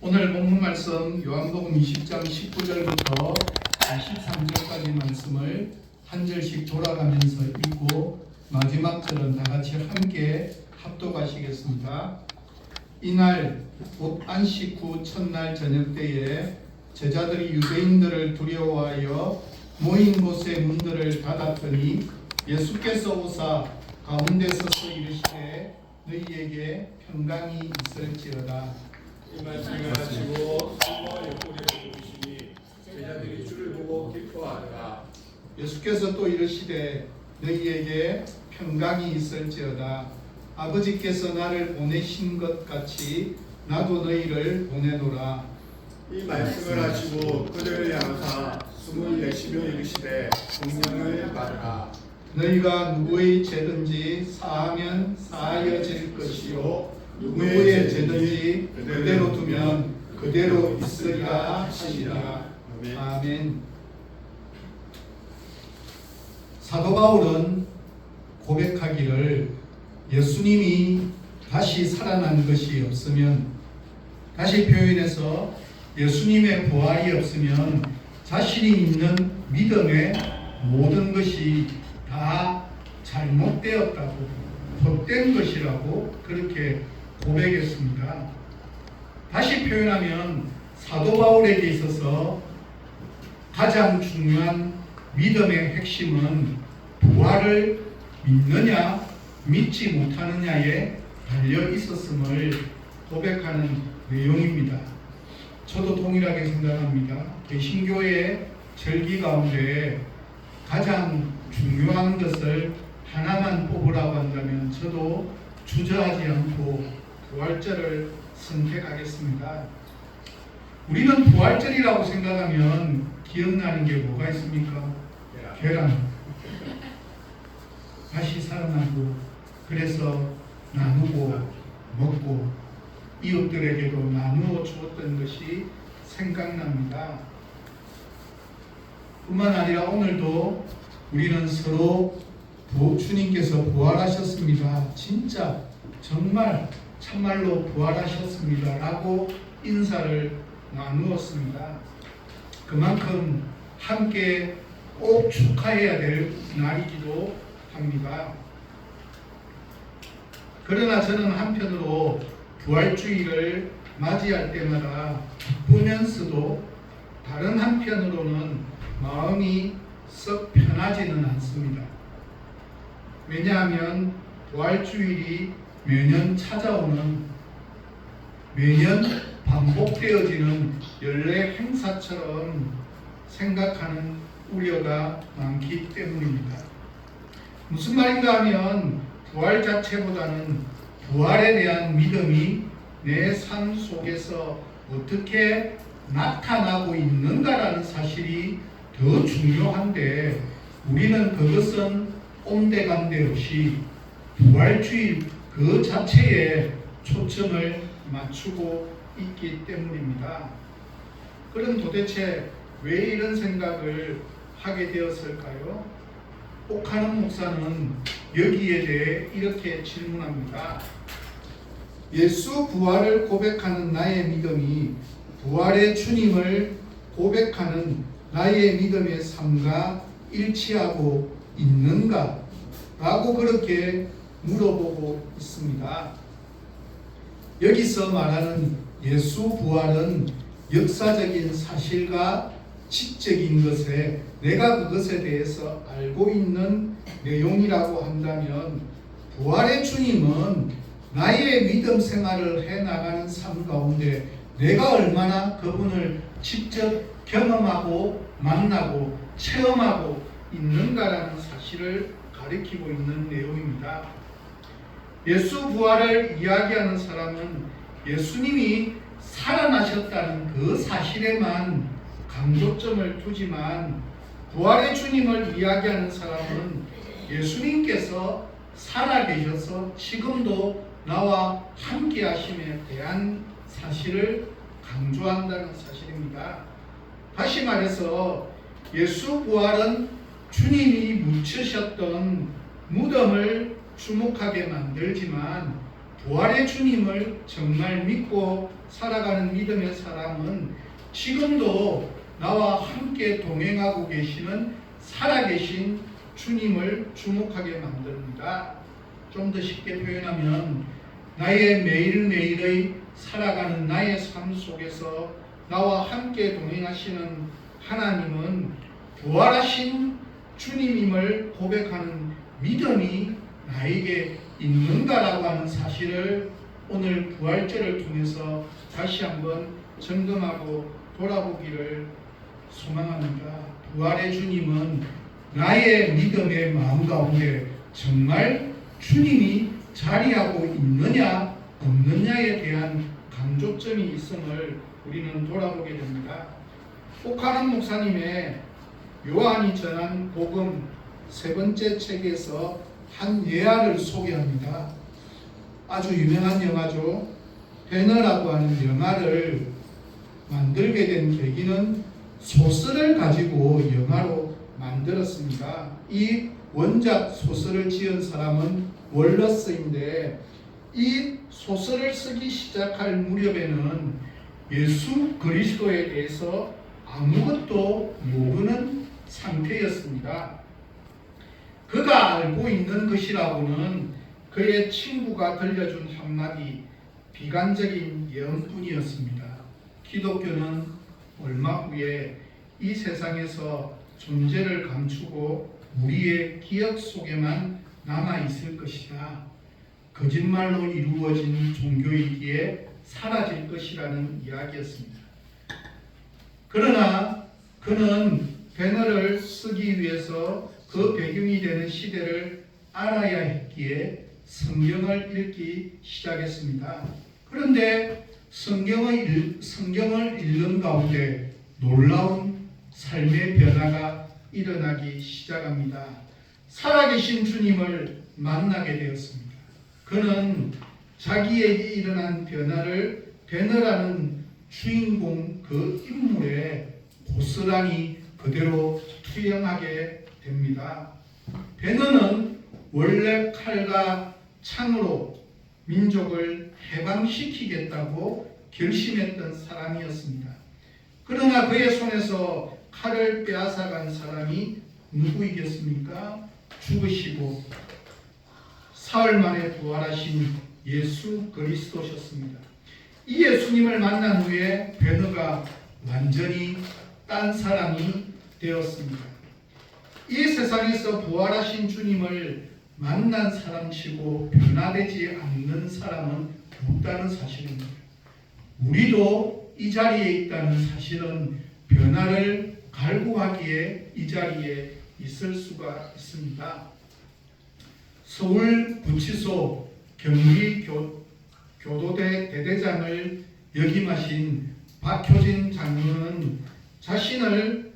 오늘 본문 말씀 요한복음 20장 19절부터 23절까지 말씀을 한 절씩 돌아가면서 읽고 마지막 절은 다 같이 함께 합독하시겠습니다. 이날 곧 안식 후 첫날 저녁 때에 제자들이 유대인들을 두려워하여 모인 곳의 문들을 닫았더니 예수께서 오사 가운데 서서 이르시되 너희에게 평강이 있을지어다. 이 말씀을 하시고 성모와 옆구리를 부으시니 제자들이 주를 보고 기뻐하더라. 예수께서 또 이르시되 너희에게 평강이 있을지어다. 아버지께서 나를 보내신 것 같이 나도 너희를 보내노라. 이 말씀을 하시고 그들을 향하사 숨을 내쉬며 이르시되 성령을 받으라. 너희가 누구의 죄든지 사하면 사하여질 것이요 누구의 죄든지 그대로 두면 그대로 있으리라 하시니라. 아멘. 사도 바울은 고백하기를 예수님이 다시 살아난 것이 없으면, 다시 표현해서 예수님의 부활이 없으면 자신이 있는 믿음의 모든 것이 다 잘못되었다고, 헛된 것이라고 그렇게 고백했습니다. 다시 표현하면 사도 바울에게 있어서 가장 중요한 믿음의 핵심은 부활을 믿느냐 믿지 못하느냐에 달려 있었음을 고백하는 내용입니다. 저도 동일하게 생각합니다. 개신교의 절기 가운데 가장 중요한 것을 하나만 뽑으라고 한다면 저도 주저하지 않고 부활절을 선택하겠습니다. 우리는 부활절이라고 생각하면 기억나는 게 뭐가 있습니까? 계란. 다시 살아나고, 그래서 나누고 먹고 이웃들에게도 나누어 주었던 것이 생각납니다. 뿐만 아니라 오늘도 우리는 서로 주님께서 부활하셨습니다. 진짜 정말 참말로 부활하셨습니다 라고 인사를 나누었습니다. 그만큼 함께 꼭 축하해야 될 날이기도 합니다. 그러나 저는 한편으로 부활주의를 맞이할 때마다 기쁘면서도 다른 한편으로는 마음이 썩 편하지는 않습니다. 왜냐하면 부활주일이 매년 찾아오는, 매년 반복되어지는 연례 행사처럼 생각하는 우려가 많기 때문입니다. 무슨 말인가 하면 부활 자체보다는 부활에 대한 믿음이 내 삶 속에서 어떻게 나타나고 있는가라는 사실이 더 중요한데, 우리는 그것은 온데간데 없이 부활주의 그 자체에 초점을 맞추고 있기 때문입니다. 그럼 도대체 왜 이런 생각을 하게 되었을까요? 옥하는 목사는 여기에 대해 이렇게 질문합니다. 예수 부활을 고백하는 나의 믿음이 부활의 주님을 고백하는 나의 믿음의 삶과 일치하고 있는가? 라고 그렇게 물어보고 있습니다. 여기서 말하는 예수 부활은 역사적인 사실과 지적인 것에 내가 그것에 대해서 알고 있는 내용이라고 한다면, 부활의 주님은 나의 믿음 생활을 해나가는 삶 가운데 내가 얼마나 그분을 직접 경험하고 만나고 체험하고 있는가라는 사실을 가리키고 있는 내용입니다. 예수 부활을 이야기하는 사람은 예수님이 살아나셨다는 그 사실에만 강조점을 두지만, 부활의 주님을 이야기하는 사람은 예수님께서 살아계셔서 지금도 나와 함께 하심에 대한 사실을 강조한다는 사실입니다. 다시 말해서 예수 부활은 주님이 묻히셨던 무덤을 주목하게 만들지만, 부활의 주님을 정말 믿고 살아가는 믿음의 사람은 지금도 나와 함께 동행하고 계시는 살아계신 주님을 주목하게 만듭니다. 좀 더 쉽게 표현하면 나의 매일매일의 살아가는 나의 삶 속에서 나와 함께 동행하시는 하나님은 부활하신 주님임을 고백하는 믿음이 나에게 있는가라고 하는 사실을 오늘 부활절을 통해서 다시 한번 점검하고 돌아보기를 소망합니다. 부활의 주님은 나의 믿음의 마음 가운데 정말 주님이 자리하고 있느냐 없느냐에 대한 강조점이 있음을 우리는 돌아보게 됩니다. 오카는 목사님의 요한이 전한 복음 3번째 책에서 한 예화를 소개합니다. 아주 유명한 영화죠. 배너라고 하는 영화를 만들게 된 계기는 소설을 가지고 영화로 만들었습니다. 이 원작 소설을 지은 사람은 월러스인데 이 소설을 쓰기 시작할 무렵에는 예수 그리스도에 대해서 아무것도 모르는 상태였습니다. 그가 알고 있는 것이라고는 그의 친구가 들려준 한마디 비관적인 예언뿐이었습니다. 기독교는 얼마 후에 이 세상에서 존재를 감추고 우리의 기억 속에만 남아있을 것이다. 거짓말로 이루어진 종교이기에 사라질 것이라는 이야기였습니다. 그러나 그는 배너를 쓰기 위해서 그 배경이 되는 시대를 알아야 했기에 성경을 읽기 시작했습니다. 그런데 성경을 읽는 가운데 놀라운 삶의 변화가 일어나기 시작합니다. 살아계신 주님을 만나게 되었습니다. 그는 자기에게 일어난 변화를 배너라는 주인공 그 인물에 고스란히 그대로 투영하게 됩니다. 배너는 원래 칼과 창으로 민족을 해방시키겠다고 결심했던 사람이었습니다. 그러나 그의 손에서 칼을 빼앗아간 사람이 누구이겠습니까? 죽으시고 사흘 만에 부활하신 예수 그리스도셨습니다. 이 예수님을 만난 후에 배너가 완전히 딴 사람이 되었습니다. 이 세상에서 부활하신 주님을 만난 사람치고 변화되지 않는 사람은 없다는 사실입니다. 우리도 이 자리에 있다는 사실은 변화를 갈구하기에 이 자리에 있을 수가 있습니다. 서울구치소 경기교도대 대대장을 역임하신 박효진 장로는 자신을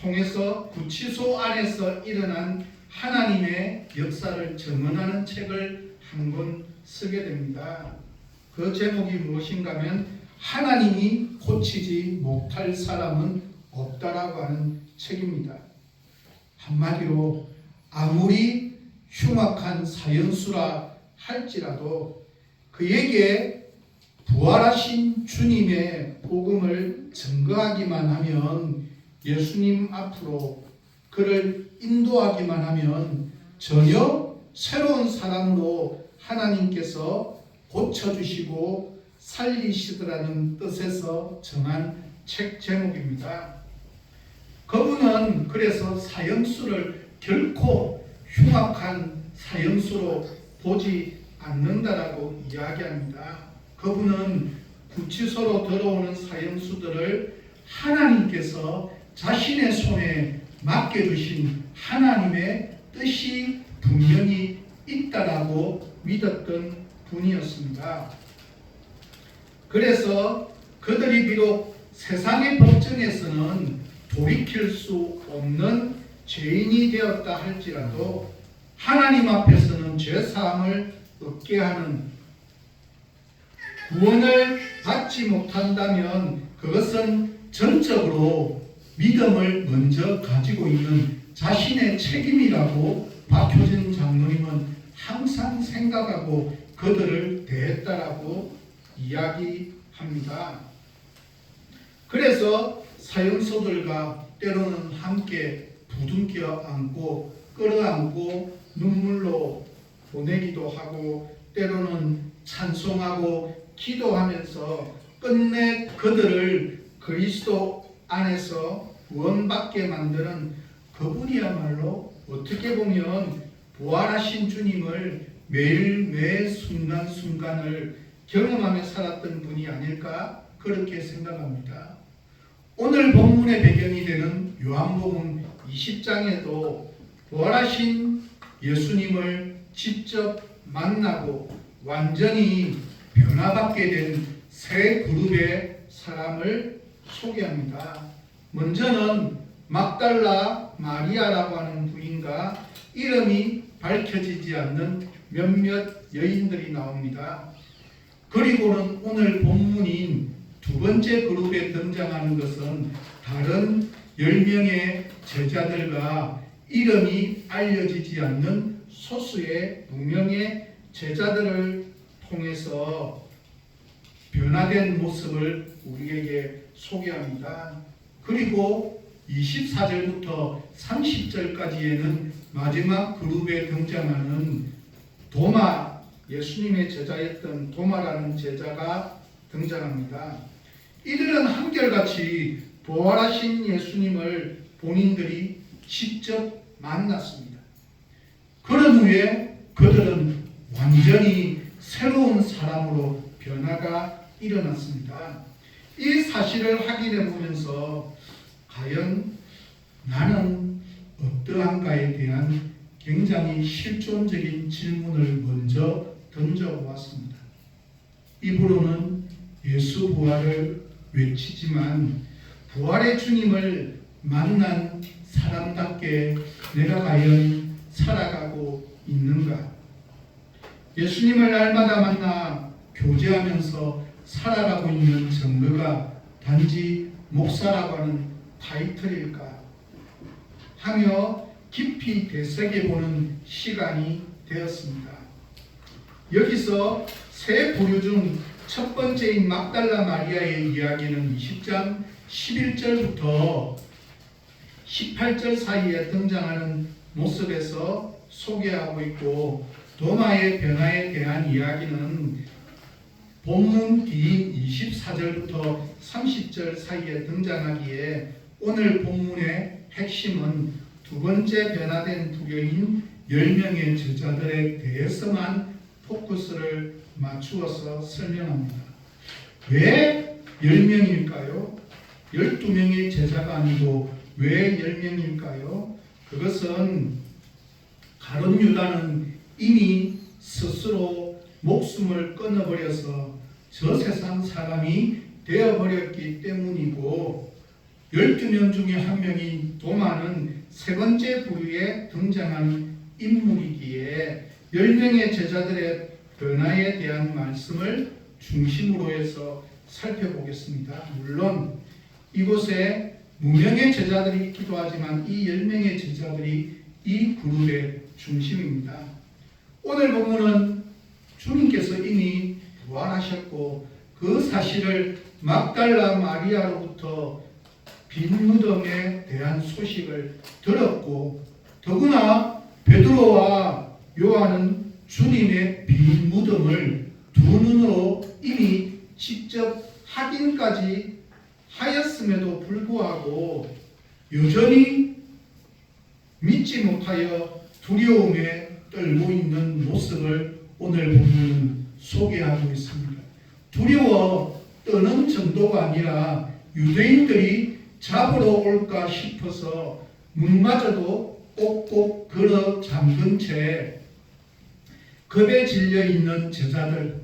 통해서 구치소 안에서 일어난 하나님의 역사를 증언하는 책을 한 권 쓰게 됩니다. 그 제목이 무엇인가 하면 하나님이 고치지 못할 사람은 없다라고 하는 책입니다. 한마디로 아무리 흉악한 사형수라 할지라도 그에게 부활하신 주님의 복음을 증거하기만 하면, 예수님 앞으로 그를 인도하기만 하면 전혀 새로운 사람으로 하나님께서 고쳐주시고 살리시더라는 뜻에서 정한 책 제목입니다. 그분은 그래서 사형수를 결코 흉악한 사형수로 보지 않는다라고 이야기합니다. 그분은 구치소로 들어오는 사형수들을 하나님께서 자신의 손에 맡겨주신 하나님의 뜻이 분명히 있다라고 믿었던 분이었습니다. 그래서 그들이 비록 세상의 법정에서는 돌이킬 수 없는 죄인이 되었다 할지라도 하나님 앞에서는 죄사함을 얻게 하는, 구원을 받지 못한다면 그것은 전적으로 믿음을 먼저 가지고 있는 자신의 책임이라고 박효진 장로님은 항상 생각하고 그들을 그들을 대했다라고 이야기합니다. 그래서 사형소들과 때로는 함께 부둥켜 안고 끌어안고 눈물로 보내기도 하고 때로는 찬송하고 기도하면서 끝내 그들을 그리스도 안에서 구원받게 만드는 그분이야말로 어떻게 보면 부활하신 주님을 매일 순간순간을 경험하며 살았던 분이 아닐까 그렇게 생각합니다. 오늘 본문의 배경이 되는 요한복음 20장에도 부활하신 예수님을 직접 만나고 완전히 변화받게 된 세 그룹의 사람을 소개합니다. 먼저는 막달라 마리아라고 하는 부인과 이름이 밝혀지지 않는 몇몇 여인들이 나옵니다. 그리고는 오늘 본문인 두 번째 그룹에 등장하는 것은 다른 10명의 제자들과 이름이 알려지지 않는 소수의 무명의 제자들을 통해서 변화된 모습을 우리에게 소개합니다. 그리고 24절부터 30절까지에는 마지막 그룹에 등장하는 도마, 예수님의 제자였던 도마라는 제자가 등장합니다. 이들은 한결같이 부활하신 예수님을 본인들이 직접 만났습니다. 그런 후에 그들은 완전히 새로운 사람으로 변화가 일어났습니다. 이 사실을 확인해 보면서 과연 나는 어떠한가에 대한 굉장히 실존적인 질문을 먼저 던져보았습니다. 입으로는 예수 부활을 외치지만 부활의 주님을 만난 사람답게 내가 과연 살아가고 있는가? 예수님을 날마다 만나 교제하면서 살아가고 있는 증거가 단지 목사라고 하는 타이틀일까 하며 깊이 되새겨보는 시간이 되었습니다. 여기서 세 부류 중 첫 번째인 막달라 마리아의 이야기는 20장 11절부터 18절 사이에 등장하는 모습에서 소개하고 있고 도마의 변화에 대한 이야기는 본문 뒤인 24절부터 30절 사이에 등장하기에 오늘 본문의 핵심은 두 번째 변화된 부류인 10명의 제자들에 대해서만 포커스를 맞추어서 설명합니다. 왜 10명일까요? 12명의 제자가 아니고 왜 10명일까요? 그것은 가룟 유다는 이미 스스로 목숨을 끊어버려서 저 세상 사람이 되어버렸기 때문이고 12명 중에 한 명인 도마는 세 번째 부류에 등장하는 인물이기에 10명의 제자들의 변화에 대한 말씀을 중심으로 해서 살펴보겠습니다. 물론 이곳에 무명의 제자들이 있기도 하지만 이 10명의 제자들이 이 그룹의 중심입니다. 오늘 본문은 주님께서 이미 부활하셨고 그 사실을 막달라 마리아로부터 빈 무덤에 대한 소식을 들었고 더구나 베드로와 요한은 주님의 빈 무덤을 두 눈으로 이미 직접 확인까지 하였음에도 불구하고 여전히 믿지 못하여 두려움에 떨고 있는 모습을 오늘 본문은 소개하고 있습니다. 두려워 떠는 정도가 아니라 유대인들이 잡으러 올까 싶어서 문마저도 꼭꼭 걸어 잠근 채 겁에 질려 있는 제자들,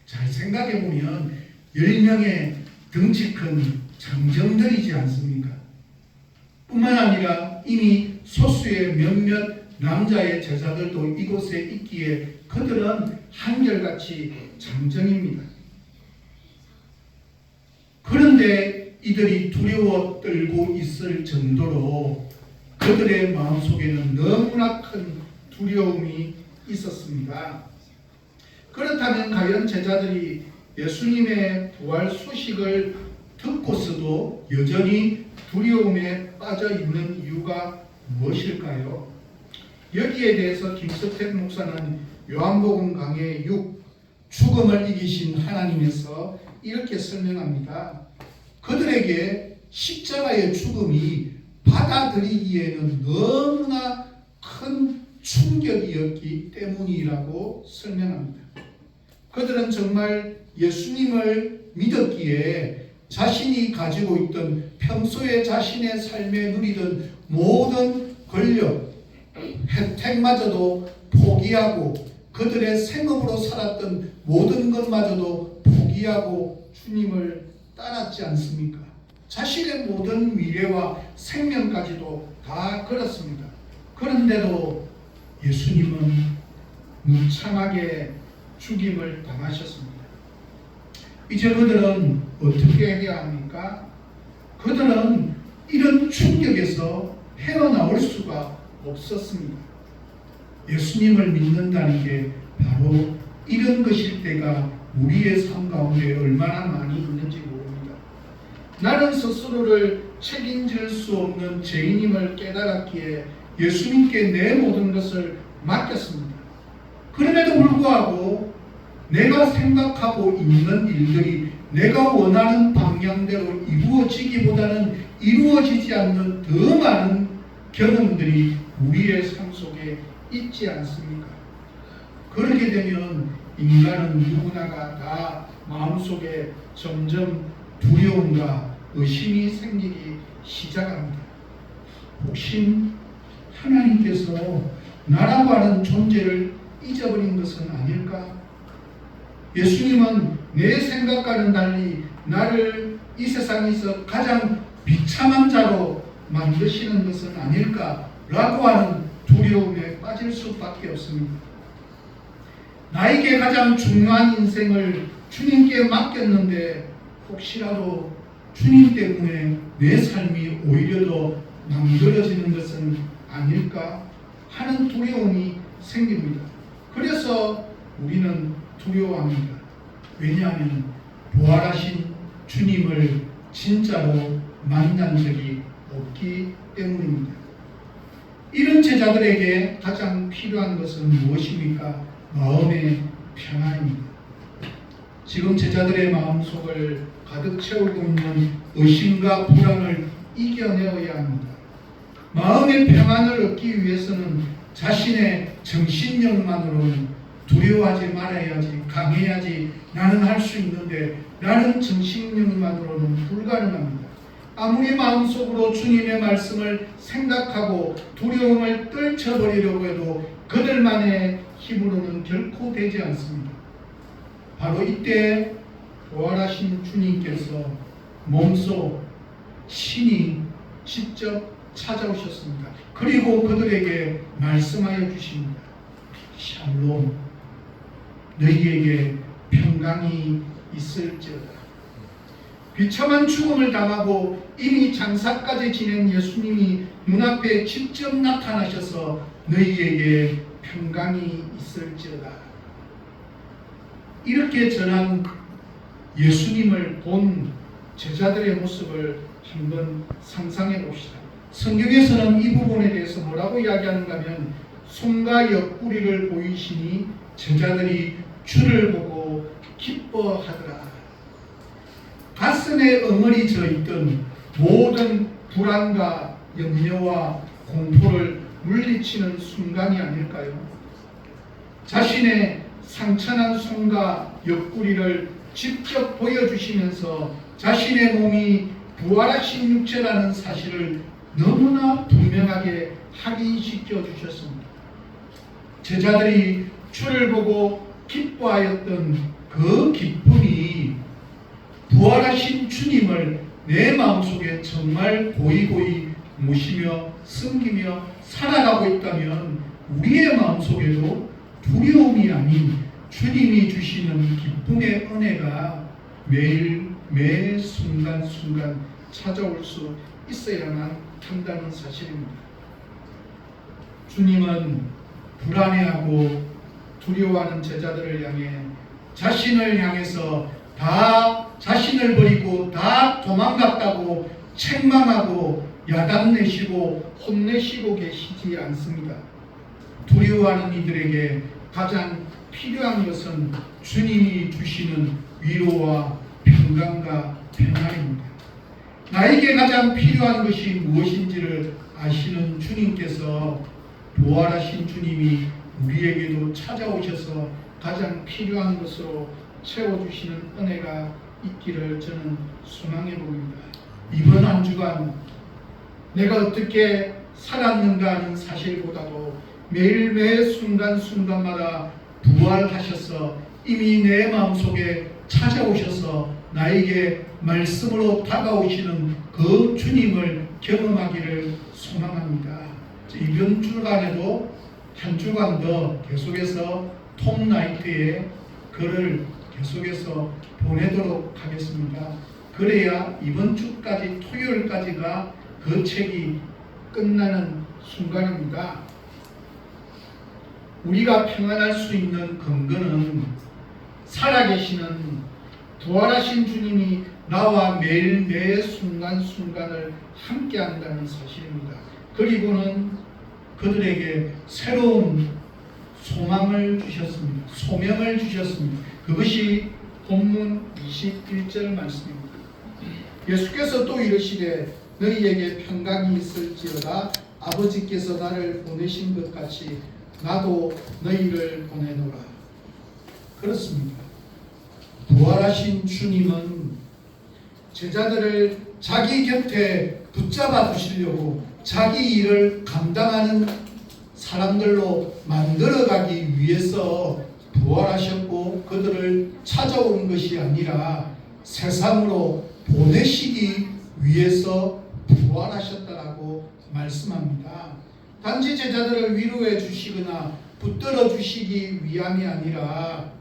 잘 생각해 보면 10명의 덩치 큰 장정들이지 않습니까? 뿐만 아니라 이미 소수의 몇몇 남자의 제자들도 이곳에 있기에 그들은 한결같이 장정입니다. 그런데 이들이 두려워 떨고 있을 정도로 그들의 마음속에는 너무나 큰 두려움이 있었습니다. 그렇다면 과연 제자들이 예수님의 부활 소식을 듣고서도 여전히 두려움에 빠져 있는 이유가 무엇일까요? 여기에 대해서 김석택 목사는 요한복음 강해 6 죽음을 이기신 하나님에서 이렇게 설명합니다. 그들에게 십자가의 죽음이 받아들이기에는 너무나 큰 충격이었기 때문이라고 설명합니다. 그들은 정말 예수님을 믿었기에 자신이 가지고 있던 평소에 자신의 삶에 누리던 모든 권력, 혜택마저도 포기하고 그들의 생업으로 살았던 모든 것마저도 포기하고 주님을 따랐지 않습니까? 자신의 모든 미래와 생명까지도 다 걸었습니다. 그런데도 예수님은 무참하게 죽임을 당하셨습니다. 이제 그들은 어떻게 해야 합니까? 그들은 이런 충격에서 헤어나올 수가 없었습니다. 예수님을 믿는다는 게 바로 이런 것일 때가 우리의 삶 가운데 얼마나 많이 있는지 모릅니다. 나는 스스로를 책임질 수 없는 죄인임을 깨달았기에 예수님께 내 모든 것을 맡겼습니다. 그럼에도 불구하고 내가 생각하고 있는 일들이 내가 원하는 방향대로 이루어지기보다는 이루어지지 않는 더 많은 경험들이 우리의 삶 속에 있지 않습니까? 그렇게 되면 인간은 누구나가 다 마음속에 점점 두려움과 의심이 생기기 시작합니다. 혹시 하나님께서 나라고 하는 존재를 잊어버린 것은 아닐까? 예수님은 내 생각과는 달리 나를 이 세상에서 가장 비참한 자로 만드시는 것은 아닐까라고 하는 두려움에 빠질 수밖에 없습니다. 나에게 가장 중요한 인생을 주님께 맡겼는데 혹시라도 주님 때문에 내 삶이 오히려 더 망설여지는 것은 아닐까 하는 두려움이 생깁니다. 그래서 우리는 두려워합니다. 왜냐하면 부활하신 주님을 진짜로 만난 적이 없기 때문입니다. 이런 제자들에게 가장 필요한 것은 무엇입니까? 마음의 평안입니다. 지금 제자들의 마음속을 가득 채우고 있는 의심과 불안을 이겨내어야 합니다. 마음의 평안을 얻기 위해서는 자신의 정신력만으로는 두려워하지 말아야지, 강해야지, 나는 할 수 있는데 나는 정신력만으로는 불가능합니다. 아무리 마음속으로 주님의 말씀을 생각하고 두려움을 떨쳐버리려고 해도 그들만의 힘으로는 결코 되지 않습니다. 바로 이때 부활하신 주님께서 몸소 신이 직접 찾아오셨습니다. 그리고 그들에게 말씀하여 주십니다. 샬롬, 너희에게 평강이 있을지어다. 비참한 죽음을 당하고 이미 장사까지 지낸 예수님이 눈앞에 직접 나타나셔서 너희에게 평강이 있을지어다. 이렇게 전한 예수님을 본 제자들의 모습을 한번 상상해 봅시다. 성경에서는 이 부분에 대해서 뭐라고 이야기하는가 하면 손과 옆구리를 보이시니 제자들이 주를 보고 기뻐하더라. 가슴에 어머니져 있던 모든 불안과 염려와 공포를 물리치는 순간이 아닐까요? 자신의 상처난 손과 옆구리를 직접 보여주시면서 자신의 몸이 부활하신 육체라는 사실을 너무나 분명하게 확인시켜 주셨습니다. 제자들이 주를 보고 기뻐하였던 그 기쁨이 부활하신 주님을 내 마음속에 정말 고이고이 모시며 섬기며 살아가고 있다면 우리의 마음속에도 두려움이 아닌 주님이 주시는 기쁨의 은혜가 매일 순간순간 찾아올 수 있어야만 한다는 사실입니다. 주님은 불안해하고 두려워하는 제자들을 향해 자신을 향해서 다 자신을 버리고 다 도망갔다고 책망하고 야단내시고 혼내시고 계시지 않습니다. 두려워하는 이들에게 가장 필요한 것은 주님이 주시는 위로와 평강과 평안입니다. 나에게 가장 필요한 것이 무엇인지를 아시는 주님께서 부활하신 주님이 우리에게도 찾아오셔서 가장 필요한 것으로 채워주시는 은혜가 있기를 저는 소망해 봅니다. 이번 한 주간 내가 어떻게 살았는가 하는 사실보다도 매일매일 순간순간마다 부활하셔서 이미 내 마음속에 찾아오셔서 나에게 말씀으로 다가오시는 그 주님을 경험하기를 소망합니다. 이번 주간에도 한 주간 더 계속해서 톰나이트에 글을 계속해서 보내도록 하겠습니다. 그래야 이번 주까지 토요일까지가 그 책이 끝나는 순간입니다. 우리가 평안할 수 있는 근거는 살아계시는 부활하신 주님이 나와 매일 매 순간순간을 함께한다는 사실입니다. 그리고는 그들에게 새로운 소망을 주셨습니다. 소명을 주셨습니다. 그것이 본문 21절 말씀입니다. 예수께서 또 이르시되 너희에게 평강이 있을지어다 아버지께서 나를 보내신 것 같이 나도 너희를 보내노라. 그렇습니다. 부활하신 주님은 제자들을 자기 곁에 붙잡아 두시려고 자기 일을 감당하는 사람들로 만들어가기 위해서 부활하셨고 그들을 찾아온 것이 아니라 세상으로 보내시기 위해서 부활하셨다라고 말씀합니다. 단지 제자들을 위로해 주시거나 붙들어 주시기 위함이 아니라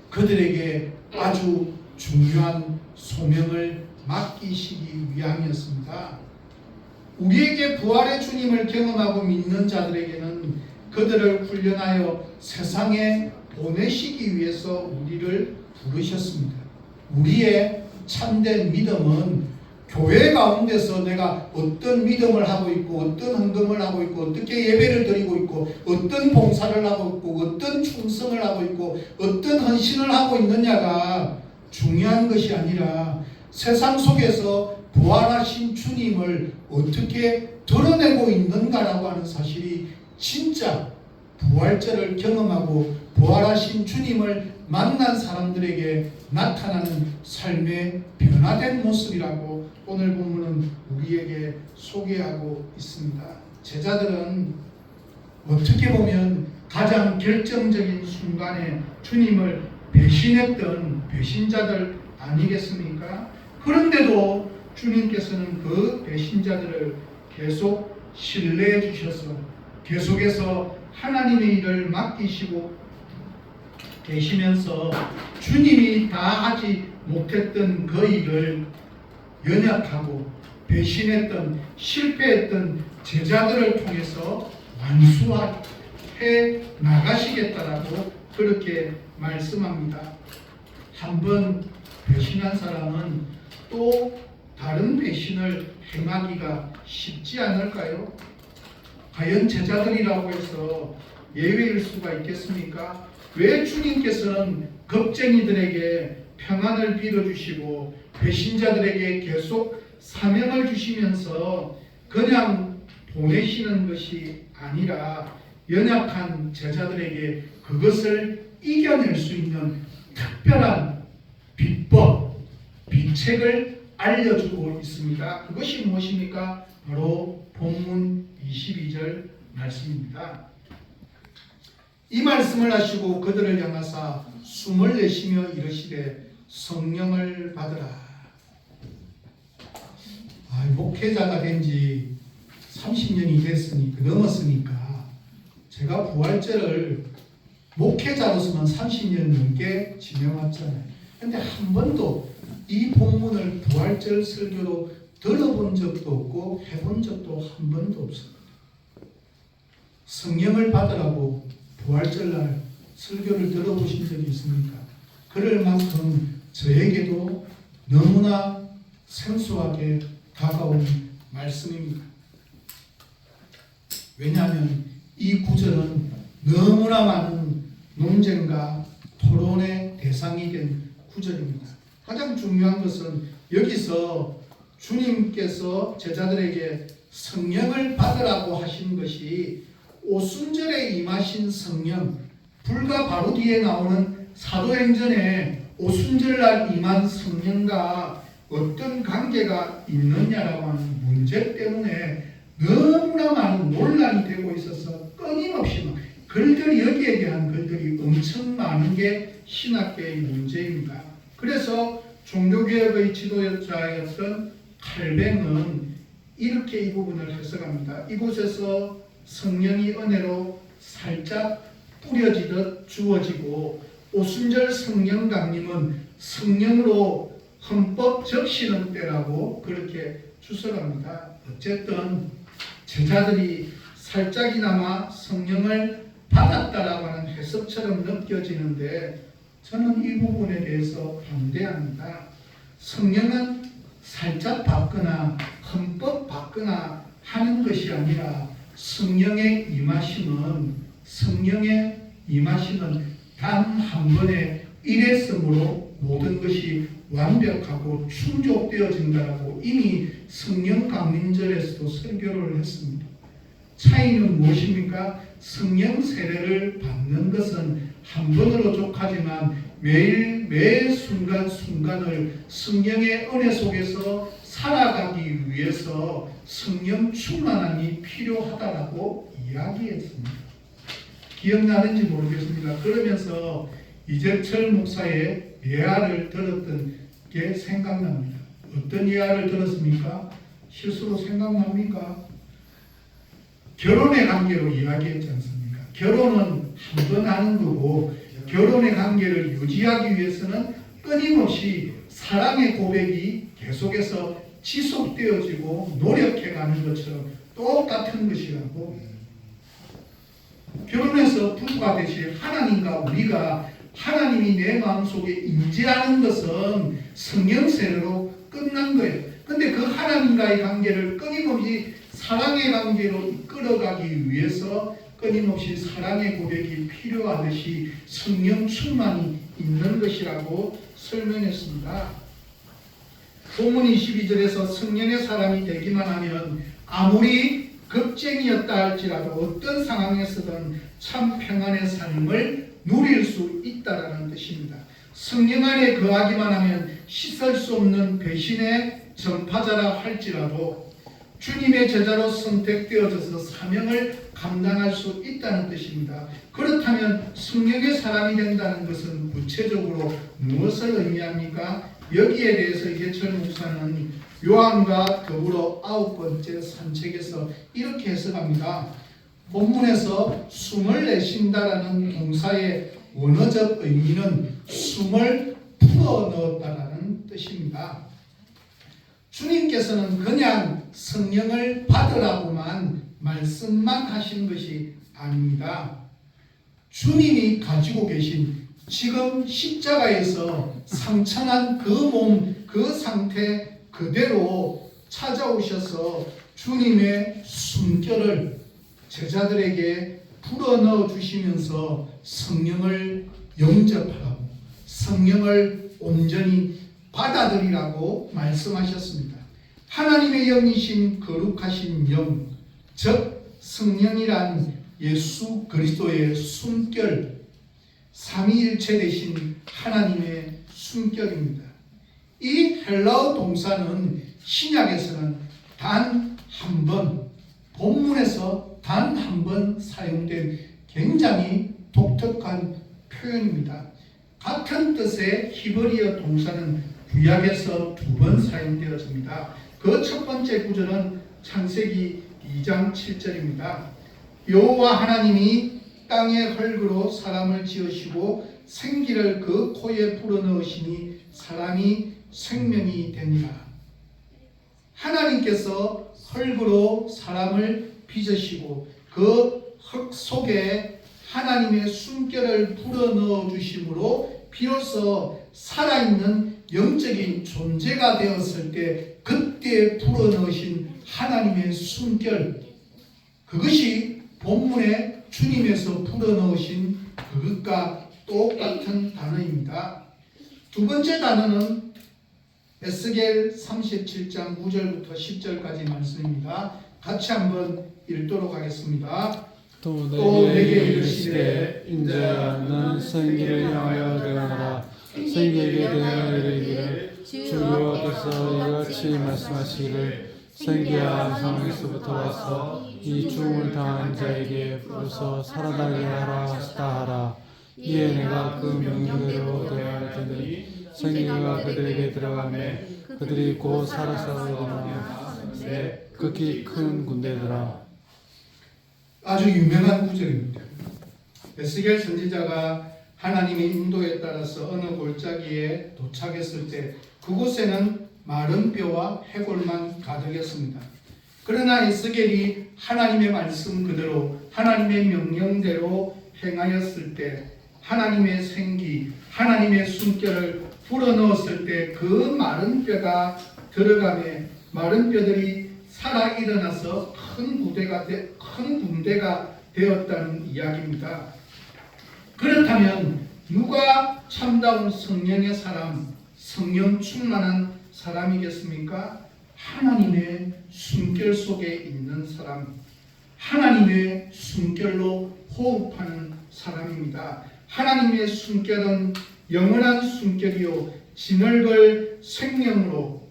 그들에게 아주 중요한 소명을 맡기시기 위함이었습니다. 우리에게 부활의 주님을 경험하고 믿는 자들에게는 그들을 훈련하여 세상에 보내시기 위해서 우리를 부르셨습니다. 우리의 참된 믿음은 교회 가운데서 내가 어떤 믿음을 하고 있고 어떤 헌금을 하고 있고 어떻게 예배를 드리고 있고 어떤 봉사를 하고 있고 어떤 충성을 하고 있고 어떤 헌신을 하고 있느냐가 중요한 것이 아니라 세상 속에서 부활하신 주님을 어떻게 드러내고 있는가라고 하는 사실이 진짜 부활절을 경험하고 부활하신 주님을 만난 사람들에게 나타나는 삶의 변화된 모습이라고 오늘 본문은 우리에게 소개하고 있습니다. 제자들은 어떻게 보면 가장 결정적인 순간에 주님을 배신했던 배신자들 아니겠습니까? 그런데도 주님께서는 그 배신자들을 계속 신뢰해 주셔서 계속해서 하나님의 일을 맡기시고 계시면서 주님이 다 하지 못했던 그 일을 연약하고 배신했던 실패했던 제자들을 통해서 완수해 나가시겠다라고 그렇게 말씀합니다. 한번 배신한 사람은 또 다른 배신을 행하기가 쉽지 않을까요? 과연 제자들이라고 해서 예외일 수가 있겠습니까? 왜 주님께서는 겁쟁이들에게 평안을 빌어주시고 배신자들에게 계속 사명을 주시면서 그냥 보내시는 것이 아니라 연약한 제자들에게 그것을 이겨낼 수 있는 특별한 비법, 비책을 알려주고 있습니다. 그것이 무엇입니까? 바로 본문 22절 말씀입니다. 이 말씀을 하시고 그들을 향하사 숨을 내쉬며 이르시되 성령을 받으라. 목회자가 된 지 30년이 됐으니까 넘었으니까 제가 부활절을 목회자로서만 30년 넘게 지내왔잖아요. 근데 한 번도 이 본문을 부활절 설교로 들어본 적도 없고 해본 적도 한 번도 없습니다. 성령을 받으라고 부활절날 설교를 들어보신 적이 있습니까? 그럴 만큼 저에게도 너무나 생소하게 다가온 말씀입니다. 왜냐하면 이 구절은 너무나 많은 논쟁과 토론의 대상이 된 구절입니다. 가장 중요한 것은 여기서 주님께서 제자들에게 성령을 받으라고 하신 것이 오순절에 임하신 성령, 불과 바로 뒤에 나오는 사도행전에 오순절날 임한 성령과 어떤 관계가 있느냐라고 하는 문제 때문에 너무나 많은 논란이 되고 있어서 끊임없이 글들이 여기에 대한 글들이 엄청 많은 게 신학계의 문제입니다. 그래서 종교개혁의 지도자였던 칼뱅은 이렇게 이 부분을 해석합니다. 이곳에서 성령이 은혜로 살짝 뿌려지듯 주어지고 오순절 성령 강림은 성령으로 헌법 적시는 때라고 그렇게 주석합니다. 어쨌든 제자들이 살짝이나마 성령을 받았다라고 하는 해석처럼 느껴지는데 저는 이 부분에 대해서 반대합니다. 성령은 살짝 받거나 헌법 받거나 하는 것이 아니라 성령의 임하심은 단 한 번의 일회성으로 모든 것이 완벽하고 충족되어진다라고 이미 성령 강림절에서도 설교를 했습니다. 차이는 무엇입니까? 성령 세례를 받는 것은 한 번으로 족하지만 매일 매 순간순간을 성령의 은혜 속에서 살아가기 위해서 성령 충만함이 필요하다라고 이야기했습니다. 기억나는지 모르겠습니다. 그러면서 이재철 목사의 예화를 들었던 게 생각납니다. 어떤 예화를 들었습니까? 실수로 생각납니까? 결혼의 관계로 이야기했지 않습니까? 결혼은 한 번 하는 거고 결혼의 관계를 유지하기 위해서는 끊임없이 사랑의 고백이 계속해서 지속되어지고 노력해가는 것처럼 똑같은 것이라고. 결혼해서 부부가 되실 하나님과 우리가 하나님이 내 마음속에 임재하는 것은 성령 세례로 끝난 거예요. 근데 그 하나님과의 관계를 끊임없이 사랑의 관계로 이끌어가기 위해서 끊임없이 사랑의 고백이 필요하듯이 성령 충만이 있는 것이라고 설명했습니다. 본문 22절에서 성령의 사람이 되기만 하면 아무리 겁쟁이였다 할지라도 어떤 상황에서든 참 평안의 삶을 누릴 수 있다라는 뜻입니다. 성령 안에 거하기만 하면 씻을 수 없는 배신의 전파자라 할지라도 주님의 제자로 선택되어져서 사명을 감당할 수 있다는 뜻입니다. 그렇다면 성령의 사람이 된다는 것은 구체적으로 무엇을 의미합니까? 여기에 대해서 이재철 목사는 요한과 더불어 9번째 산책에서 이렇게 해석합니다. 본문에서 숨을 내쉰다라는 동사의 원어적 의미는 숨을 풀어넣었다라는 뜻입니다. 주님께서는 그냥 성령을 받으라고만 말씀만 하신 것이 아닙니다. 주님이 가지고 계신 지금 십자가에서 상처난 그 몸, 그 상태 그대로 찾아오셔서 주님의 숨결을 제자들에게 불어넣어 주시면서 성령을 영접하라고, 성령을 온전히 받아들이라고 말씀하셨습니다. 하나님의 영이신 거룩하신 영, 즉 성령이란 예수 그리스도의 숨결, 삼위일체 되신 하나님의 숨결입니다. 이 헬라어 동사는 신약에서는 단 한 번, 본문에서 단 한 번 사용된 굉장히 독특한 표현입니다. 같은 뜻의 히브리어 동사는 구약에서 2번 사용되었습니다. 그 첫 번째 구절은 창세기 2장 7절입니다. 여호와 하나님이 땅의 흙으로 사람을 지으시고 생기를 그 코에 불어넣으시니 사람이 생명이 되니라. 하나님께서 흙으로 사람을 빚으시고 그 흙 속에 하나님의 숨결을 불어넣어 주심으로 비로소 살아있는 영적인 존재가 되었을 때 그때 불어넣으신 하나님의 숨결, 그것이 본문에 주님에서 불어넣으신 그것과 똑같은 단어입니다. 두 번째 단어는 에스겔 37장 9절부터 10절까지 말씀입니다. 같이 한번 읽도록 하겠습니다. 또 내게 내게 이르시되 인자야 너는 성기를 향하여 대하라. 성기에게 대하여 이르기를 주여께서 이같이 말씀하시기를 성기야 성에서부터 와서 이 죽음을 당한 자에게 부어서 살아나게 하라 하시다 하라. 이에 내가 그 명령대로 대할 테니 성기가 그들에게 들어가매 그들이 곧 살아서 일어나는데 극히 큰 군대더라. 아주 유명한 구절입니다. 에스겔 선지자가 하나님의 인도에 따라서 어느 골짜기에 도착했을 때 그곳에는 마른 뼈와 해골만 가득했습니다. 그러나 에스겔이 하나님의 말씀 그대로 하나님의 명령대로 행하였을 때 하나님의 생기, 하나님의 숨결을 불어넣었을 때 그 마른 뼈가 들어가며 마른 뼈들이 살아 일어나서 큰 군대가 되었다는 이야기입니다. 그렇다면 누가 참다운 성령의 사람, 성령 충만한 사람이겠습니까? 하나님의 숨결 속에 있는 사람, 하나님의 숨결로 호흡하는 사람입니다. 하나님의 숨결은 영원한 숨결이요 진흙을 생명으로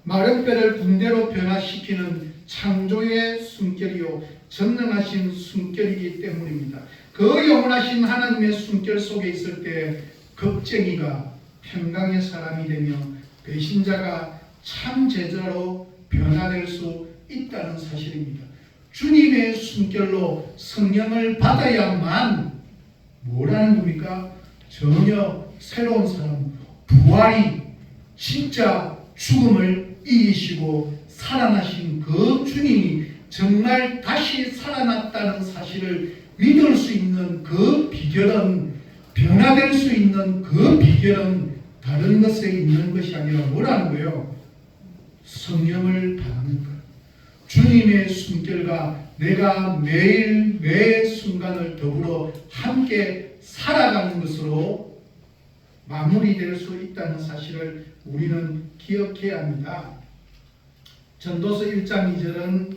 마른 뼈를 군대로 변화시키는 창조의 숨결이요 전능하신 숨결이기 때문입니다. 그 영원하신 하나님의 숨결 속에 있을 때 겁쟁이가 평강의 사람이 되며 배신자가 참 제자로 변화될 수 있다는 사실입니다. 주님의 숨결로 성령을 받아야만 뭐라는 겁니까? 전혀 새로운 사람, 부활이 진짜 죽음을 이기시고 살아나신 그 주님이 정말 다시 살아났다는 사실을 믿을 수 있는 그 비결은, 변화될 수 있는 그 비결은 다른 것에 있는 것이 아니라 뭐라는 거예요? 성령을 받는 것. 주님의 숨결과 내가 매일 매 순간을 더불어 함께 살아가는 것으로 마무리될 수 있다는 사실을 우리는 기억해야 합니다. 전도서 1장 2절은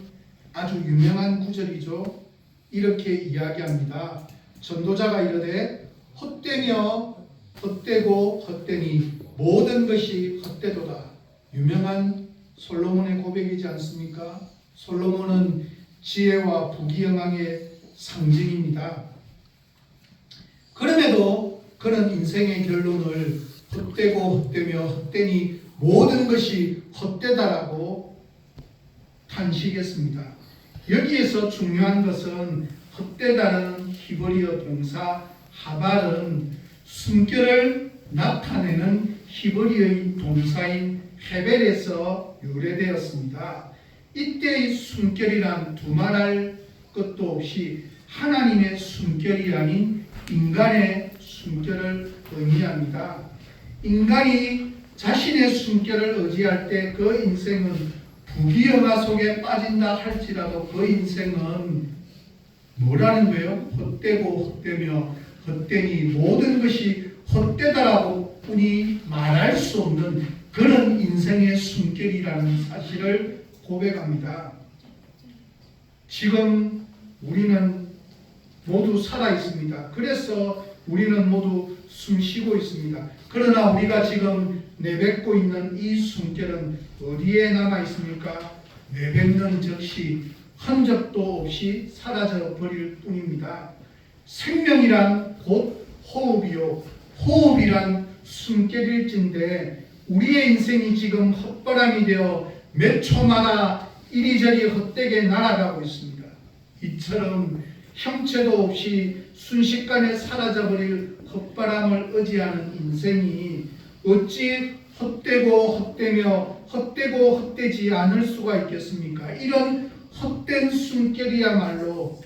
아주 유명한 구절이죠. 이렇게 이야기합니다. 전도자가 이르되 헛되며 헛되고 헛되니 모든 것이 헛되도다. 유명한 솔로몬의 고백이지 않습니까? 솔로몬은 지혜와 부귀영화의 상징입니다. 그럼에도 그런 인생의 결론을 헛되고 헛되며 헛되니 모든 것이 헛되다라고 탄식했습니다. 여기에서 중요한 것은 헛되다는 히브리어 동사 하발은 숨결을 나타내는 히브리어인 동사인 헤벨에서 유래되었습니다. 이때의 숨결이란 두말할 것도 없이 하나님의 숨결이 아닌 인간의 숨결을 의미합니다. 인간이 자신의 숨결을 의지할 때 그 인생은 부귀영화 속에 빠진다 할지라도 그 인생은 뭐라는 거예요? 헛되고 헛되며 헛되니 모든 것이 헛되다라고 뿐이 말할 수 없는 그런 인생의 숨결이라는 사실을 고백합니다. 지금 우리는 모두 살아 있습니다. 그래서 우리는 모두 숨 쉬고 있습니다. 그러나 우리가 지금 내뱉고 있는 이 숨결은 어디에 남아 있습니까? 내뱉는 즉시 흔적도 없이 사라져 버릴 뿐입니다. 생명이란 곧 호흡이요, 호흡이란 숨결일진데 우리의 인생이 지금 헛바람이 되어 몇 초마다 이리저리 헛되게 날아가고 있습니다. 이처럼 형체도 없이 순식간에 사라져버릴 헛바람을 의지하는 인생이 어찌 헛되고 헛되며 헛되고 헛되지 않을 수가 있겠습니까? 이런 헛된 숨결이야말로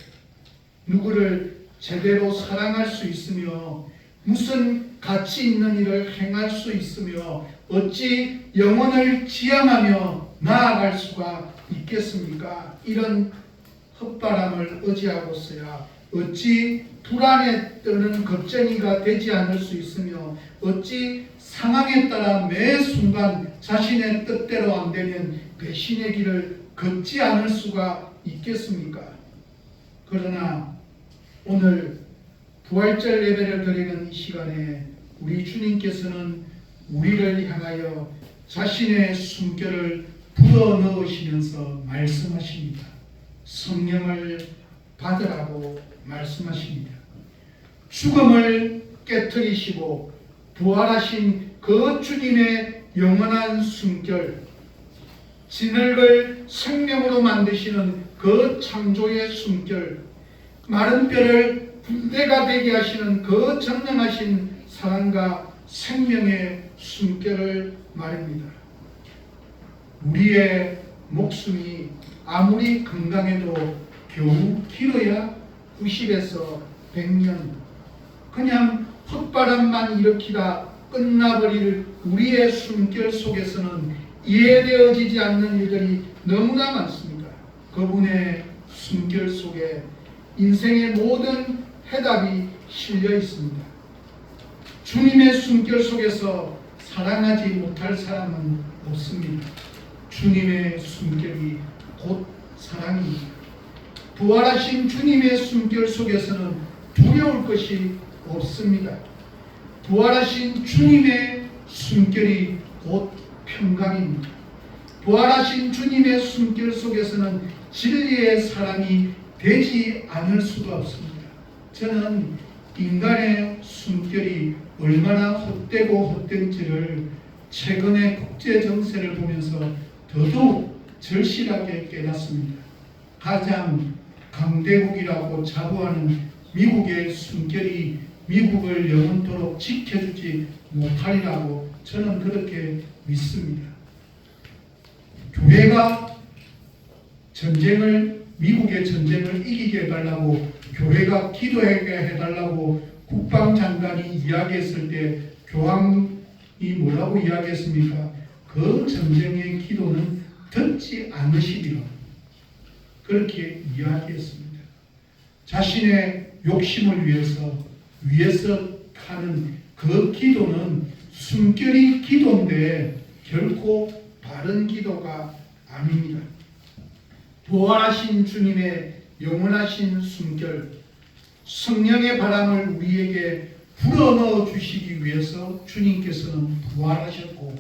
누구를 제대로 사랑할 수 있으며 무슨 가치 있는 일을 행할 수 있으며 어찌 영혼을 지향하며 나아갈 수가 있겠습니까? 이런 헛바람을 의지하고서야 어찌 불안에 떠는 겁쟁이가 되지 않을 수 있으며 어찌 상황에 따라 매 순간 자신의 뜻대로 안 되면 배신의 길을 걷지 않을 수가 있겠습니까? 그러나 오늘 부활절 예배를 드리는 이 시간에 우리 주님께서는 우리를 향하여 자신의 숨결을 불어넣으시면서 말씀하십니다. 성령을 받으라고 말씀하십니다. 죽음을 깨뜨리시고 부활하신 그 주님의 영원한 숨결, 진흙을 생명으로 만드시는 그 창조의 숨결, 마른 뼈를 군대가 되게 하시는 그 전능하신 사랑과 생명의 숨결을 말입니다. 우리의 목숨이 아무리 건강해도 겨우 길어야 90에서 100년, 그냥 헛바람만 일으키다 끝나버릴 우리의 숨결 속에서는 이해되어지지 않는 일들이 너무나 많습니다. 그분의 숨결 속에 인생의 모든 해답이 실려 있습니다. 주님의 숨결 속에서 사랑하지 못할 사람은 없습니다. 주님의 숨결이 곧 사랑입니다. 부활하신 주님의 숨결 속에서는 두려울 것이 없습니다. 부활하신 주님의 숨결이 곧 평강입니다. 부활하신 주님의 숨결 속에서는 진리의 사람이 되지 않을 수가 없습니다. 저는 인간의 숨결이 얼마나 헛되고 헛된지를 최근의 국제 정세를 보면서 더더욱 절실하게 깨닫습니다. 가장 강대국이라고 자부하는 미국의 숨결이 미국을 영원토록 지켜주지 못하리라고 저는 그렇게 믿습니다. 교회가 미국의 전쟁을 이기게 해달라고 교회가 기도하게 해달라고 국방장관이 이야기했을 때 교황이 뭐라고 이야기했습니까? 그 전쟁의 기도는 듣지 않으시리라. 그렇게 이야기했습니다. 자신의 욕심을 위해서 하는 그 기도는 숨결이 기도인데 결코 바른 기도가 아닙니다. 부활하신 주님의 영원하신 숨결, 성령의 바람을 우리에게 불어넣어 주시기 위해서 주님께서는 부활하셨고,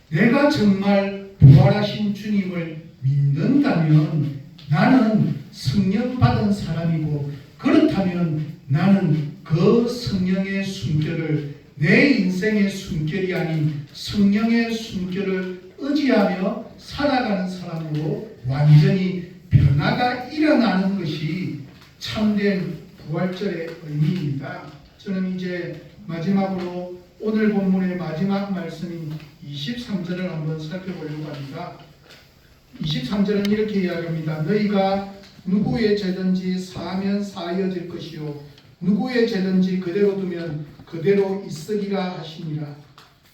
내가 정말 부활하신 주님을 믿는다면 나는 성령 받은 사람이고, 그렇다면 나는 그 성령의 숨결을 내 인생의 숨결이 아닌 성령의 숨결을 의지하며 살아가는 사람으로 완전히 변화가 일어나는 것이 참된 부활절의 의미입니다. 저는 이제 마지막으로 오늘 본문의 마지막 말씀인 23절을 한번 살펴보려고 합니다. 23절은 이렇게 이야기합니다. 너희가 누구의 죄든지 사하면 사하여질 것이요 누구의 죄든지 그대로 두면 그대로 있으리라 하시니라.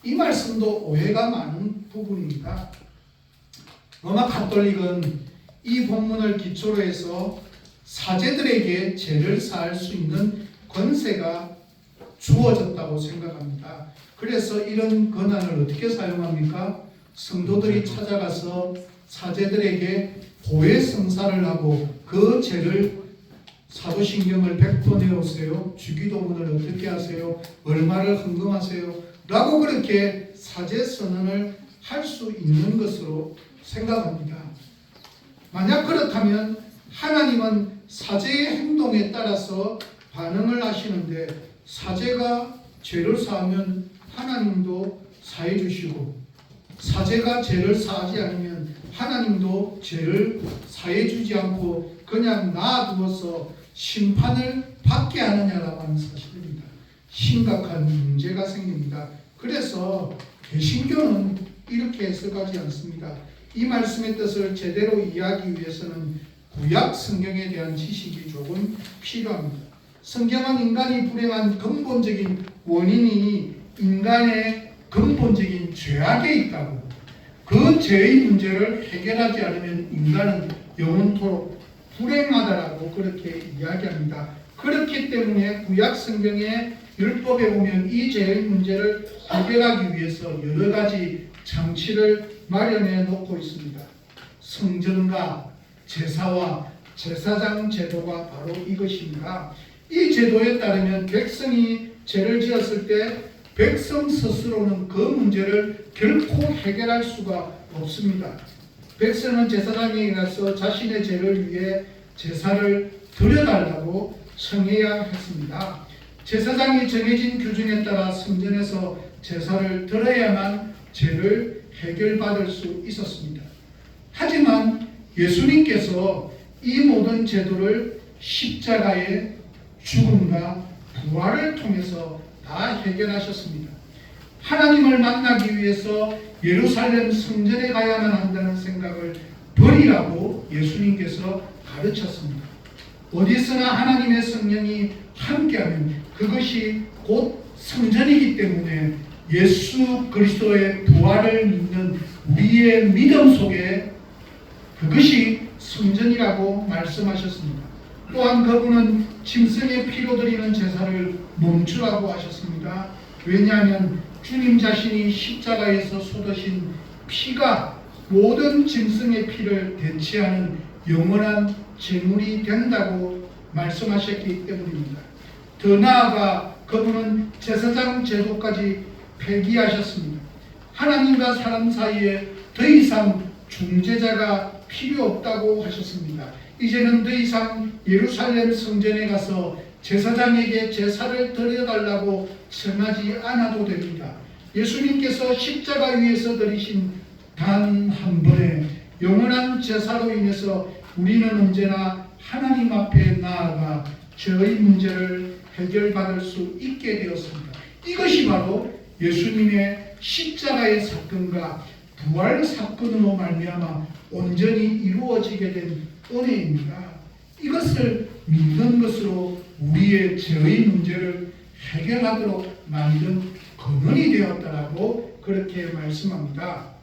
이 말씀도 오해가 많은 부분입니다. 로마 가톨릭은 이 본문을 기초로 해서 사제들에게 죄를 사할 수 있는 권세가 주어졌다고 생각합니다. 그래서 이런 권한을 어떻게 사용합니까? 성도들이 찾아가서 사제들에게 고해 성사를 하고 그 죄를 사도신경을 100번 외우세요. 주기도문을 어떻게 하세요? 얼마를 헌금하세요? 라고 그렇게 사제 선언을 할 수 있는 것으로 생각합니다. 만약 그렇다면 하나님은 사제의 행동에 따라서 반응을 하시는데, 사제가 죄를 사하면 하나님도 사해 주시고, 사제가 죄를 사하지 않으면 하나님도 죄를 사해 주지 않고 그냥 놔두어서 심판을 받게 하느냐라고 하는 사실입니다. 심각한 문제가 생깁니다. 그래서 개신교는 이렇게 해석하지 않습니다. 이 말씀의 뜻을 제대로 이해하기 위해서는 구약 성경에 대한 지식이 조금 필요합니다. 성경은 인간이 불행한 근본적인 원인이 인간의 근본적인 죄악에 있다고, 그 죄의 문제를 해결하지 않으면 인간은 영원토록 불행하다라고 그렇게 이야기합니다. 그렇기 때문에 구약 성경의 율법에 보면 이 죄의 문제를 해결하기 위해서 여러 가지 장치를 마련해 놓고 있습니다. 성전과 제사와 제사장 제도가 바로 이것입니다. 이 제도에 따르면 백성이 죄를 지었을 때 백성 스스로는 그 문제를 결코 해결할 수가 없습니다. 백성은 제사장에게 가서 자신의 죄를 위해 제사를 드려달라고 청해야 했습니다. 제사장이 정해진 규정에 따라 성전에서 제사를 드려야만 죄를 해결받을 수 있었습니다. 하지만 예수님께서 이 모든 제도를 십자가의 죽음과 부활을 통해서 다 해결하셨습니다. 하나님을 만나기 위해서 예루살렘 성전에 가야만 한다는 생각을 버리라고 예수님께서 가르쳤습니다. 어디서나 하나님의 성령이 함께하면 그것이 곧 성전이기 때문에 예수 그리스도의 부활을 믿는 우리의 믿음 속에 그것이 성전이라고 말씀하셨습니다. 또한 그분은 짐승의 피로 드리는 제사를 멈추라고 하셨습니다. 왜냐하면 주님 자신이 십자가에서 쏟으신 피가 모든 짐승의 피를 대체하는 영원한 제물이 된다고 말씀하셨기 때문입니다. 더 나아가 그분은 제사장 제도까지 폐기하셨습니다. 하나님과 사람 사이에 더 이상 중재자가 필요 없다고 하셨습니다. 이제는 더 이상 예루살렘 성전에 가서 제사장에게 제사를 드려달라고 청하지 않아도 됩니다. 예수님께서 십자가 위에서 드리신 단 한 번의 영원한 제사로 인해서 우리는 언제나 하나님 앞에 나아가 죄의 문제를 해결받을 수 있게 되었습니다. 이것이 바로 예수님의 십자가의 사건과 부활 사건으로 말미암아 온전히 이루어지게 된 은혜입니다. 이것을 믿는 것으로 우리의 죄의 문제를 해결하도록 만든 근원이 되었다라고 그렇게 말씀합니다.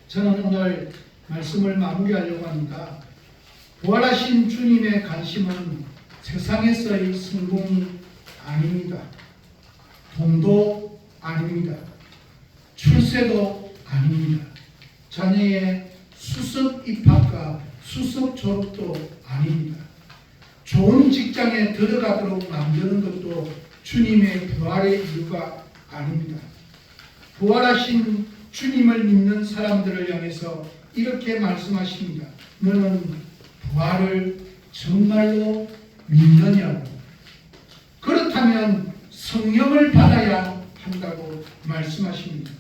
저는 오늘 말씀을 마무리하려고 합니다. 부활하신 주님의 관심은 세상에서의 성공이 아닙니다. 돈도 아닙니다. 출세도 아닙니다. 자녀의 수석 입학과 수석 졸업도 아닙니다. 좋은 직장에 들어가도록 만드는 것도 주님의 부활의 이유가 아닙니다. 부활하신 주님을 믿는 사람들을 향해서 이렇게 말씀하십니다. 너는 부활을 정말로 믿느냐고. 그렇다면 성령을 받아야 한다고 말씀하십니다.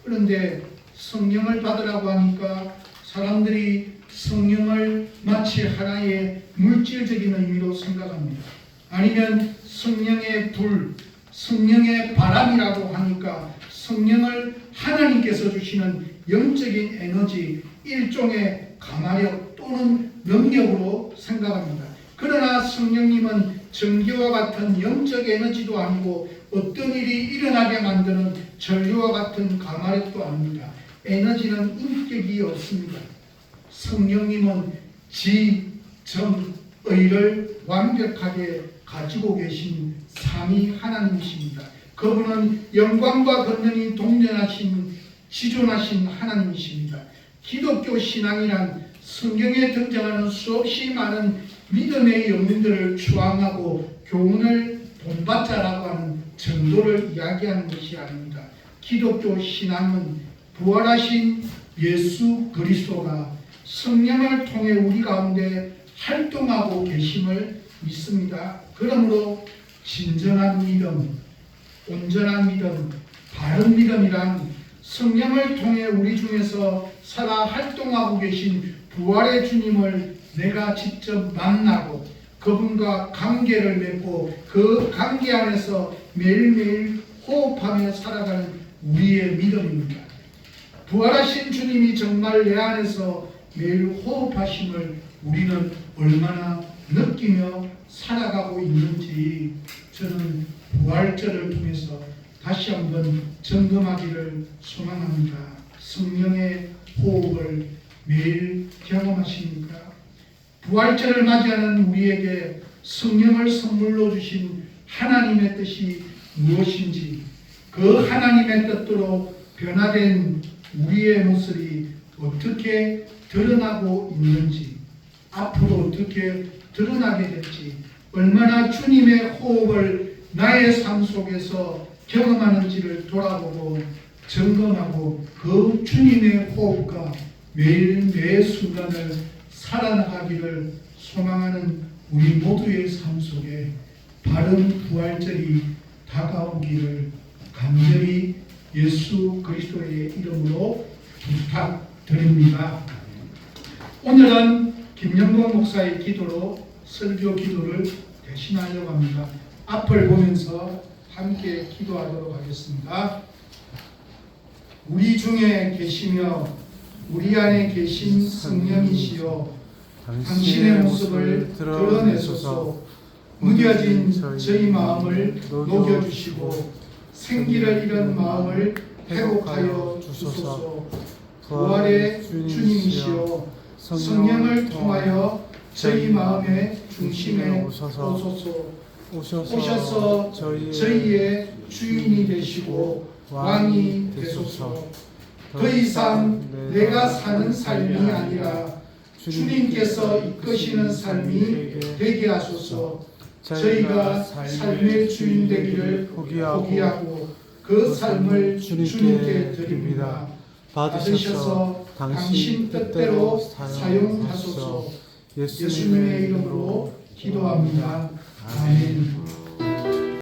그런데 성령을 받으라고 하니까 사람들이 성령을 마치 하나의 물질적인 의미로 생각합니다. 아니면 성령의 불, 성령의 바람이라고 하니까 성령을 하나님께서 주시는 영적인 에너지, 일종의 감화력 또는 능력으로 생각합니다. 그러나 성령님은 전기와 같은 영적 에너지도 아니고 어떤 일이 일어나게 만드는 전류와 같은 감화력도 아닙니다. 에너지는 인격이 없습니다. 성령님은 지, 정, 의를 완벽하게 가지고 계신 삼위 하나님이십니다. 그분은 영광과 권능이 동전하신 지존하신 하나님이십니다. 기독교 신앙이란 성경에 등장하는 수없이 많은 믿음의 영웅들을 추앙하고 교훈을 본받자라고 하는 정도를 이야기하는 것이 아닙니다. 기독교 신앙은 부활하신 예수 그리스도가 성령을 통해 우리 가운데 활동하고 계심을 믿습니다. 그러므로 진정한 믿음, 온전한 믿음, 바른 믿음이란 성령을 통해 우리 중에서 살아 활동하고 계신 부활의 주님을 내가 직접 만나고 그분과 관계를 맺고 그 관계 안에서 매일매일 호흡하며 살아가는 우리의 믿음입니다. 부활하신 주님이 정말 내 안에서 매일 호흡하심을 우리는 얼마나 느끼며 살아가고 있는지 저는 부활절을 통해서 다시 한번 점검하기를 소망합니다. 성령의 호흡을 매일 경험하십니까? 부활절을 맞이하는 우리에게 성령을 선물로 주신 하나님의 뜻이 무엇인지, 그 하나님의 뜻대로 변화된 우리의 모습이 어떻게 드러나고 있는지, 앞으로 어떻게 드러나게 될지, 얼마나 주님의 호흡을 나의 삶 속에서 경험하는지를 돌아보고 점검하고 그 주님의 호흡과 매일 매 순간을 살아나가기를 소망하는 우리 모두의 삶 속에 바른 부활절이 다가오기를 간절히 예수 그리스도의 이름으로 부탁드립니다. 오늘은 김영건 목사의 기도로 설교 기도를 대신하려고 합니다. 앞을 보면서 함께 기도하도록 하겠습니다. 우리 중에 계시며 우리 안에 계신 성령이시여, 당신의 모습을 드러내소서. 무뎌진 저희 마음을 녹여주시고 생기를 잃은 마음을 회복하여 주소서. 부활의 주님이시여, 성령을 통하여 저희 마음의 중심에 오셔서 저희의 주인이 되시고 왕이 되소서. 더 이상 내가 사는 삶이 아니라 주님께서 이끄시는 삶이 되게 하소서. 저희가 삶의 주인 되기를 포기하고 그 삶을 주님께 드립니다. 받으셔서 당신 뜻대로 사용하소서. 예수님의 이름으로 기도합니다. 아멘.